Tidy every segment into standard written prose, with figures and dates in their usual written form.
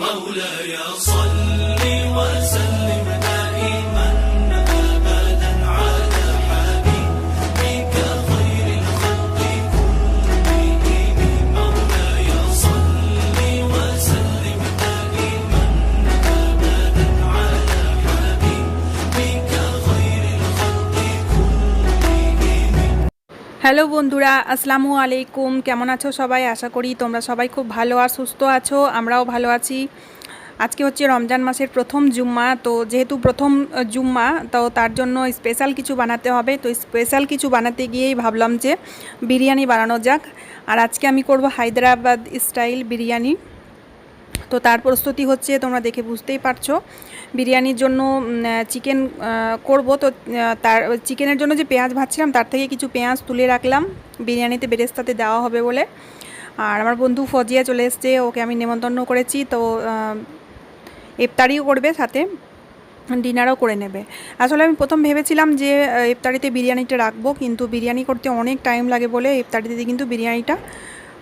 مولاي صل وسلم دائما أبدا على حبيبك خير الخلق كلهم مولاي صل وسلم دائما أبدا على حبيبك خير الخلق كلهم। Hello বন্ধুরা, আসসালামু আলাইকুম। কেমন আছো সবাই? আশা করি তোমরা সবাই খুব ভালো আর সুস্থ আছো। আমরাও ভালো আছি। আজকে হচ্ছে রমজান মাসের প্রথম জুম্মা, তো যেহেতু প্রথম জুম্মা তো তার জন্য স্পেশাল কিছু বানাতে হবে। তো স্পেশাল কিছু বানাতে গিয়েই ভাবলাম যে বিরিয়ানি বানানো যাক। আর আজকে আমি করব হায়দ্রাবাদ স্টাইল বিরিয়ানি। তো তার প্রস্তুতি হচ্ছে, তোমরা দেখে বুঝতেই পারছো। বিরিয়ানির জন্য চিকেন করব, তো তার চিকেনের জন্য যে পেঁয়াজ ভাজছিলাম তার থেকে কিছু পেঁয়াজ তুলে রাখলাম, বিরিয়ানিতে বেরেস্তাতে দেওয়া হবে বলে। আর আমার বন্ধু ফজিয়া চলে এসছে, ওকে আমি নেমন্তন্ন করেছি। তো ইফতারিও করবে, সাথে ডিনারও করে নেবে। আসলে আমি প্রথম ভেবেছিলাম যে ইফতারিতে বিরিয়ানিটা রাখবো, কিন্তু বিরিয়ানি করতে অনেক টাইম লাগে বলে ইফতারিতে কিন্তু বিরিয়ানিটা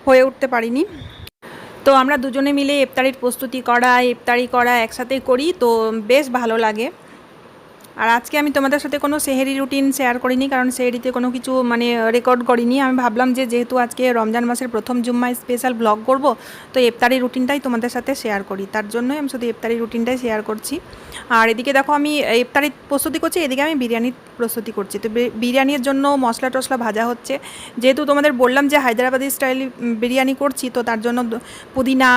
হয়ে উঠতে পারিনি। তো আমরা দুজনে মিলে ইফতারি করা একসাথে করি, তো বেশ ভালো লাগে। আর আজকে আমি তোমাদের সাথে কোনো সেহেরি রুটিন শেয়ার করিনি, কারণ সেহেরিতে কোনো কিছু রেকর্ড করিনি। আমি ভাবলাম যে যেহেতু আজকে রমজান মাসের প্রথম জুম্মায় স্পেশাল ব্লগ করব, তো ইফতারি রুটিনটাই তোমাদের সাথে শেয়ার করি। তার জন্যই আমি শুধু ইফতারি রুটিনটাই শেয়ার করছি। আর এদিকে দেখো আমি ইফতারি প্রস্তুতি করছি, এদিকে আমি বিরিয়ানির প্রস্তুতি করছি। তো বিরিয়ানির জন্য মশলা টশলা ভাজা হচ্ছে। যেহেতু তোমাদের বললাম যে হায়দ্রাবাদি স্টাইল বিরিয়ানি করছি, তো তার জন্য পুদিনা,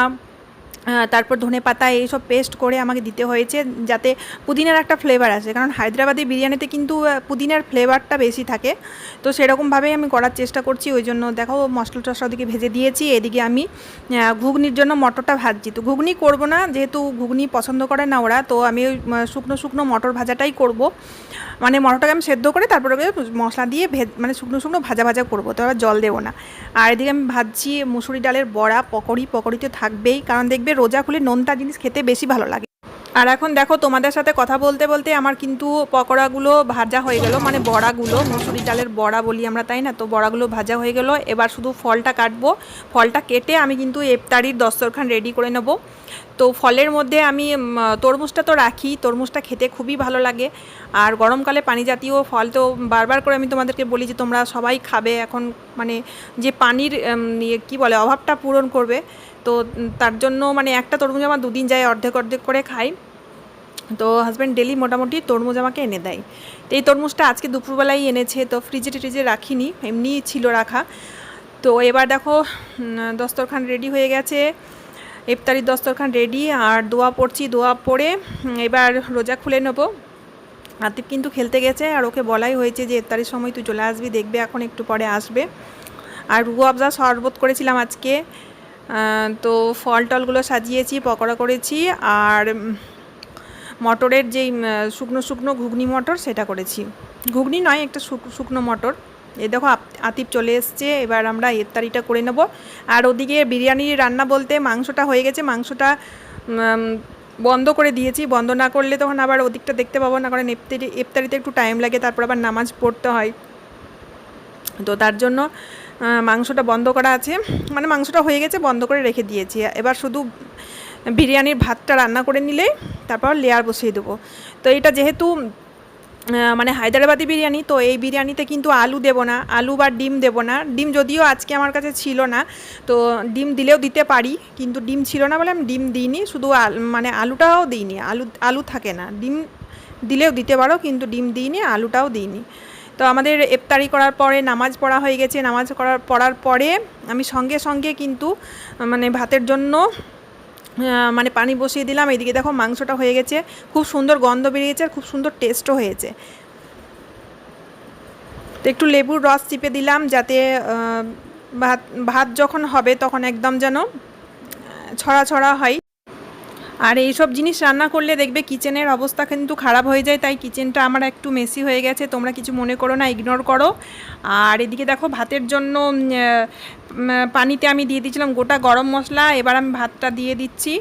তারপর ধনেপাতা এইসব পেস্ট করে আমাকে দিতে হয়েছে, যাতে পুদিনার একটা ফ্লেভার আসে। কারণ হায়দ্রাবাদি বিরিয়ানিতে কিন্তু পুদিনার ফ্লেভারটা বেশি থাকে। তো সেরকমভাবেই আমি করার চেষ্টা করছি। ওই জন্য দেখো মশলা টশলা ওদিকে ভেজে দিয়েছি। এদিকে আমি ঘুগনির জন্য মটরটা ভাজছি। তো ঘুগনি করব না, যেহেতু ঘুগনি পছন্দ করে না ওরা, তো আমি ওই শুকনো শুকনো মটর ভাজাটাই করব। মটরটাকে আমি সেদ্ধ করে তারপরে মশলা দিয়ে শুকনো শুকনো ভাজা ভাজা করবো, তো আবার জল দেবো না। আর এদিকে আমি ভাজছি মুসুরি ডালের বড়া, পকোড়ি তো থাকবেই, কারণ দেখবে রোজা খুলে নোনতা জিনিস খেতে বেশি ভালো লাগে। আর এখন দেখো তোমাদের সাথে কথা বলতে বলতে আমার কিন্তু পকোড়াগুলো ভাজা হয়ে গেল, বড়াগুলো, মুসুরি ডালের বড়া বলি আমরা, তাই না? তো বড়াগুলো ভাজা হয়ে গেল। এবার শুধু ফলটা কাটবো। ফলটা কেটে আমি কিন্তু ইফতারির দস্তরখান রেডি করে নেব। তো ফলের মধ্যে আমি তরমুজটা তো রাখি, তরমুজটা খেতে খুবই ভালো লাগে। আর গরমকালে পানি জাতীয় ফল তো বারবার করে আমি তোমাদেরকে বলি যে তোমরা সবাই খাবে এখন, যে পানির কি বলে অভাবটা পূরণ করবে। তো তার জন্য একটা তরমুজ আমার দুদিন যায়, অর্ধেক অর্ধেক করে খাই। তো হাজব্যান্ড ডেলি মোটামুটি তরমুজ আমাকে এনে দেয়। তো এই তরমুজটা আজকে দুপুরবেলায় এনেছে, তো ফ্রিজে রাখিনি, এমনি ছিল রাখা। তো এবার দেখো দস্তরখান রেডি হয়ে গেছে, ইফতারির দস্তরখান রেডি। আর দোয়া পড়ছি, দোয়া পড়ে এবার রোজা খুলে নেব। আতিফ কিন্তু খেলতে গেছে, আর ওকে বলাই হয়েছে যে ইফতারির সময় তুই চলে আসবি, দেখবে এখন একটু পরে আসবে। আর রুহ আফজা শরবত করেছিলাম আজকে। তো ফল টলগুলো সাজিয়েছি, পকোড়া করেছি, আর মটরের যেই শুকনো শুকনো ঘুগনি মটর সেটা করেছি। ঘুগনি নয়, একটা শুকনো মটর। এই দেখো আতিফ চলে এসছে, এবার আমরা ইফতারিটা করে নেব। আর ওদিকে বিরিয়ানির রান্না বলতে মাংসটা হয়ে গেছে, মাংসটা বন্ধ করে দিয়েছি। বন্ধ না করলে তখন আবার ওদিকটা দেখতে পাবো না, কারণ ইফতারিতে একটু টাইম লাগে, তারপর আবার নামাজ পড়তে হয়। তো তার জন্য মাংসটা বন্ধ করা আছে, মাংসটা হয়ে গেছে, বন্ধ করে রেখে দিয়েছি। এবার শুধু বিরিয়ানির ভাতটা রান্না করে নিলে তারপর লেয়ার বসিয়ে দেবো। তো এটা যেহেতু হায়দ্রাবাদি বিরিয়ানি, তো এই বিরিয়ানিতে কিন্তু আলু দেবো না, আলু বা ডিম দেবো না। ডিম যদিও আজকে আমার কাছে ছিল না, তো ডিম দিলেও দিতে পারি, কিন্তু ডিম ছিল না বলে আমি ডিম দিইনি। শুধু আলুটাও দিইনি, আলু থাকে না। ডিম দিলেও দিতে পারো, কিন্তু ডিম দিইনি, আলুটাও দিইনি। তো আমাদের ইফতারি করার পরে নামাজ পড়া হয়ে গেছে। নামাজ পড়ার পরে আমি সঙ্গে সঙ্গে কিন্তু ভাতের জন্য পানি বসিয়ে দিলাম। এইদিকে দেখো মাংসটা হয়ে গেছে, খুব সুন্দর গন্ধ বেরিয়েছে, আর খুব সুন্দর টেস্টও হয়েছে। তো একটু লেবুর রস চিপে দিলাম, যাতে ভাত যখন হবে তখন একদম যেন ছড়া ছড়া হয়। আর এইসব জিনিস রান্না করলে দেখবে কিচেনের অবস্থা কিন্তু খারাপ হয়ে যায়, তাই কিচেনটা আমার একটু মেসি হয়ে গেছে, তোমরা কিছু মনে করো না, ইগনোর করো। আর এদিকে দেখো ভাতের জন্য পানিতে আমি দিয়ে দিয়েছিলাম গোটা গরম মশলা। এবার আমি ভাতটা দিয়ে দিচ্ছি,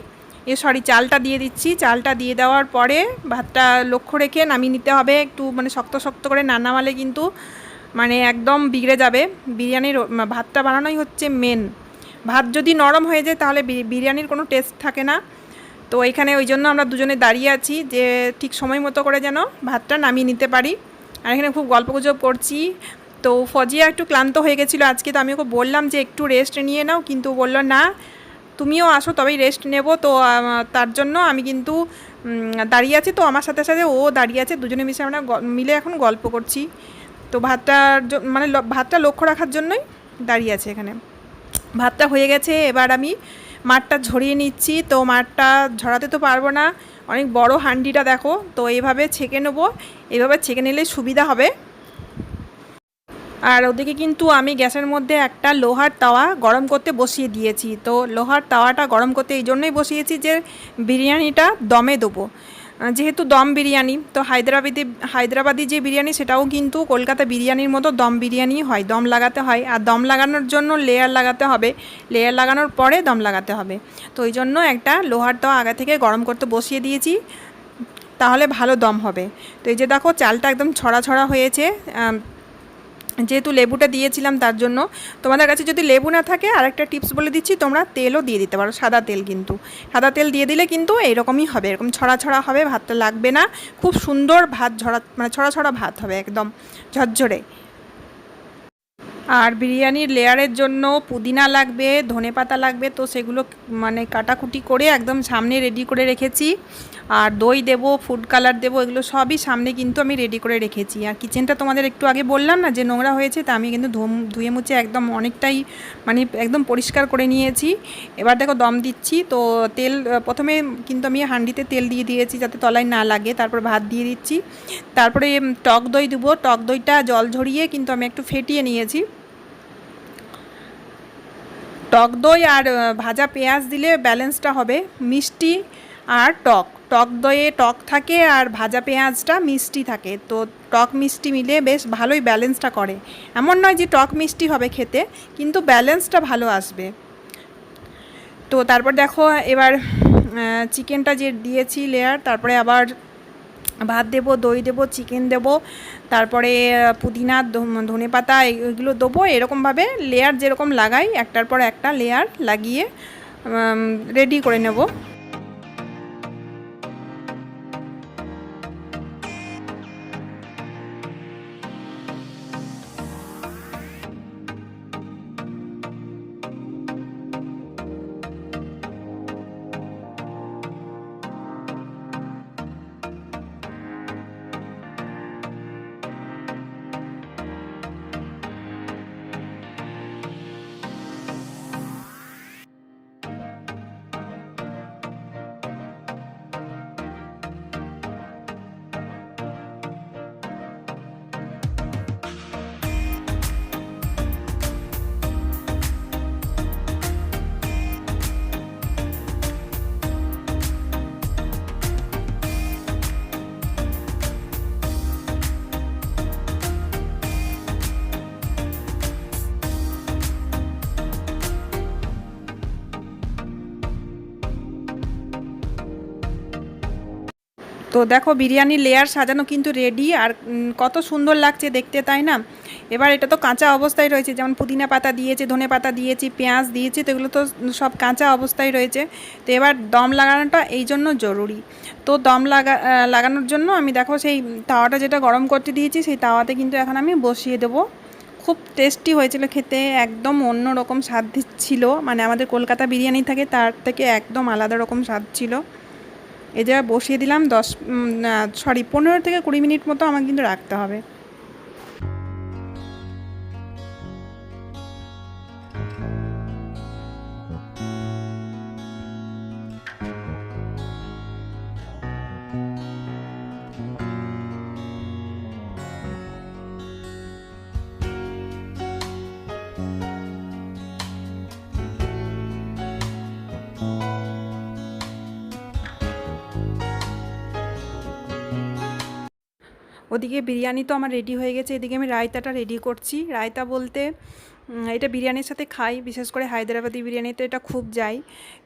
চালটা দিয়ে দিচ্ছি। চালটা দিয়ে দেওয়ার পরে ভাতটা লক্ষ্য রেখে নামিয়ে নিতে হবে। একটু শক্ত শক্ত করে না নামালে কিন্তু একদম বিগড়ে যাবে। বিরিয়ানির ভাতটা বানানোই হচ্ছে মেন। ভাত যদি নরম হয়ে যায় তাহলে বিরিয়ানির কোনো টেস্ট থাকে না। তো এখানে ওই জন্য আমরা দুজনে দাঁড়িয়ে আছি যে ঠিক সময় মতো করে যেন ভাতটা নামিয়ে নিতে পারি। আর এখানে খুব গল্পগুজব করছি। তো ফজিয়া একটু ক্লান্ত হয়ে গেছিলো আজকে, তো আমি ওকে বললাম যে একটু রেস্ট নিয়ে নাও, কিন্তু বললো না তুমিও আসো তবেই রেস্ট নেব। তো তার জন্য আমি কিন্তু দাঁড়িয়ে আছি, তো আমার সাথে সাথে ও দাঁড়িয়ে আছে, দুজনে মিশে আমরা মিলে এখন গল্প করছি। তো মানে ভাতটা লক্ষ্য রাখার জন্যই দাঁড়িয়ে আছে এখানে। ভাতটা হয়ে গেছে, এবার আমি মাঠটা ঝরিয়ে নিচ্ছি। তো মাঠটা ঝরাতে তো পারবো না, অনেক বড় হাঁডিটা দেখো, তো এইভাবে ছেঁকে নেবো, এইভাবে ছেঁকে নিলেই সুবিধা হবে। আর ওদিকে কিন্তু আমি গ্যাসের মধ্যে একটা লোহার তাওয়া গরম করতে বসিয়ে দিয়েছি। তো লোহার তাওয়াটা গরম করতে এই জন্যই বসিয়েছি যে বিরিয়ানিটা দমে দেবো, যেহেতু দম বিরিয়ানি। তো হায়দ্রাবাদি যে বিরিয়ানি সেটাও কিন্তু কলকাতা বিরিয়ানির মতো দম বিরিয়ানি হয়, দম লাগাতে হয়। আর দম লাগানোর জন্য লেয়ার লাগাতে হবে, লেয়ার লাগানোর পরে দম লাগাতে হবে। তো ওই জন্য একটা লোহার তাওয়া আগে থেকে গরম করতে বসিয়ে দিয়েছি, তাহলে ভালো দম হবে। তো এই যে দেখো চালটা একদম ছড়া ছড়া হয়েছে, যেহেতু লেবুটা দিয়েছিলাম তার জন্য। তোমাদের কাছে যদি লেবু না থাকে আরেকটা টিপস বলে দিচ্ছি, তোমরা তেলও দিয়ে দিতে পারো, সাদা তেল। কিন্তু সাদা তেল দিয়ে দিলে কিন্তু এরকমই হবে, এরকম ছড়া ছড়া হবে, ভাতটা লাগবে না, খুব সুন্দর ভাত মানে ছড়া ছড়া ভাত হবে, একদম ঝরঝরে। আর বিরিয়ানির লেয়ারের জন্য পুদিনা লাগবে, ধনেপাতা লাগবে, তো সেগুলো মানে কাটাকুটি করে একদম সামনে রেডি করে রেখেছি। আর দই দেবো, ফুড কালার দেবো, এগুলো সবই সামনে কিন্তু আমি রেডি করে রেখেছি। আর কিচেনটা তোমাদের একটু আগে বললাম না যে নোংরা হয়েছে, তা আমি কিন্তু ধুয়ে মুছে একদম অনেকটাই মানে একদম পরিষ্কার করে নিয়েছি। এবার দেখো দম দিচ্ছি। তো তেল প্রথমে কিন্তু আমি হাঁডিতে তেল দিয়ে দিয়েছি যাতে তলায় না লাগে, তারপর ভাত দিয়ে দিচ্ছি। তারপরে টক দই দেবো, টক দইটা জল ঝরিয়ে কিন্তু আমি একটু ফেটিয়ে নিয়েছি। টক দই আর ভাজা পেঁয়াজ দিলে ব্যালেন্সটা হবে মিষ্টি আর টক। টক দইয়ে টক থাকে আর ভাজা পেঁয়াজটা মিষ্টি থাকে, তো টক মিষ্টি মিলে বেশ ভালোই ব্যালেন্সটা করে। এমন নয় যে টক মিষ্টি হবে খেতে, কিন্তু ব্যালেন্সটা ভালো আসবে। তো তারপর দেখো এবার চিকেনটা যে দিয়েছি লেয়ার, তারপরে আবার ভাত দেবো, দই দেবো, চিকেন দেবো, তারপরে পুদিনা ধনেপাতা এগুলো দেবো। এরকমভাবে লেয়ার যেরকম লাগাই একটার পর একটা লেয়ার লাগিয়ে রেডি করে নেব। তো দেখো বিরিয়ানির লেয়ার সাজানো কিন্তু রেডি, আর কত সুন্দর লাগছে দেখতে, তাই না? এবার এটা তো কাঁচা অবস্থায় রয়েছে, যেমন পুদিনা পাতা দিয়েছে, ধনে পাতা দিয়েছি, পেঁয়াজ দিয়েছি, তো এগুলো তো সব কাঁচা অবস্থায় রয়েছে। তো এবার দম লাগানোটা এই জন্য জরুরি। তো দম লাগানোর জন্য আমি দেখো সেই তাওয়াটা যেটা গরম করতে দিয়েছি সেই তাওয়াতে কিন্তু এখন আমি বসিয়ে দেবো। খুব টেস্টি হয়েছিল খেতে, একদম অন্য রকম স্বাদ ছিল, মানে আমাদের কলকাতা বিরিয়ানি থাকে তার থেকে একদম আলাদা রকম স্বাদ ছিল। এই জায়গায় বসিয়ে দিলাম 15 থেকে 20 মিনিট মতো আমাকে কিন্তু রাখতে হবে। ওদিকে বিরিয়ানি তো আমার রেডি হয়ে গেছে, এদিকে আমি রায়তাটা রেডি করছি। রায়তা বলতে এটা বিরিয়ানির সাথে খাই, বিশেষ করে হায়দ্রাবাদি বিরিয়ানিতে এটা খুব যায়।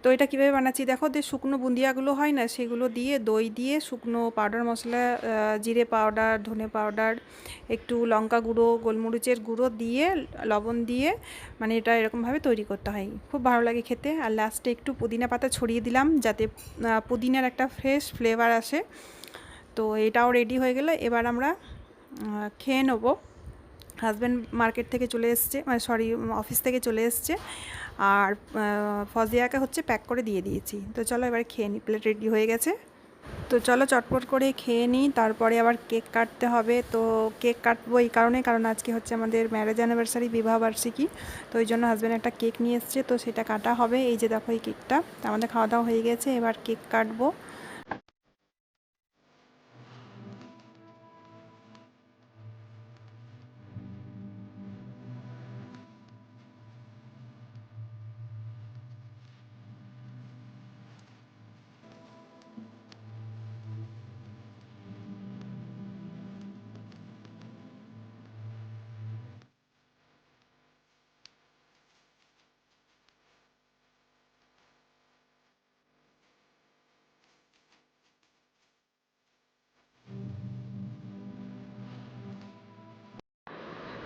তো এটা কীভাবে বানাচ্ছি দেখো, যে শুকনো বুন্দিয়াগুলো হয় না, সেগুলো দিয়ে দই দিয়ে শুকনো পাউডার মশলা, জিরে পাউডার, ধনে পাউডার, একটু লঙ্কা গুঁড়ো, গোলমরিচের গুঁড়ো দিয়ে, লবণ দিয়ে, মানে এটা এরকমভাবে তৈরি করতে হয়। খুব ভালো লাগে খেতে। আর লাস্টে একটু পুদিনা পাতা ছড়িয়ে দিলাম, যাতে পুদিনার একটা ফ্রেশ ফ্লেভার আসে। তো এটাও রেডি হয়ে গেলে এবার আমরা খেয়ে নেবো। হাজব্যান্ড মার্কেট থেকে চলে এসছে, মানে সরি, অফিস থেকে চলে এসছে, আর ফজিয়াকে হচ্ছে প্যাক করে দিয়ে দিয়েছি। তো চলো এবারে খেয়ে নিই, প্লেট রেডি হয়ে গেছে। তো চলো চটপট করে খেয়ে নিই, তারপরে আবার কেক কাটতে হবে। তো কেক কাটবো এই কারণে, কারণ আজকে হচ্ছে আমাদের ম্যারেজ অ্যানিভার্সারি, বিবাহবার্ষিকী। তো ওই জন্য হাজব্যান্ড একটা কেক নিয়ে এসছে, তো সেটা কাটা হবে। এই যে দেখো এই কেকটা। আমাদের খাওয়া দাওয়া হয়ে গেছে, এবার কেক কাটবো।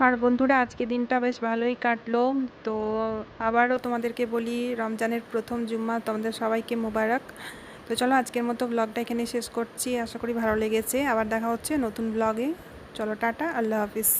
আর বন্ধুরা, আজকে দিনটা বেশ ভালোই কাটলো। তো আবারও তোমাদেরকে বলি, রমজানের প্রথম জুম্মা তোমাদের সবাইকে মোবারক। তো চলো আজকের মতো ব্লগটা এখানে শেষ করছি, আশা করি ভালো লেগেছে। আবার দেখা হচ্ছে নতুন ব্লগে। চলো টাটা, আল্লাহ হাফিজ।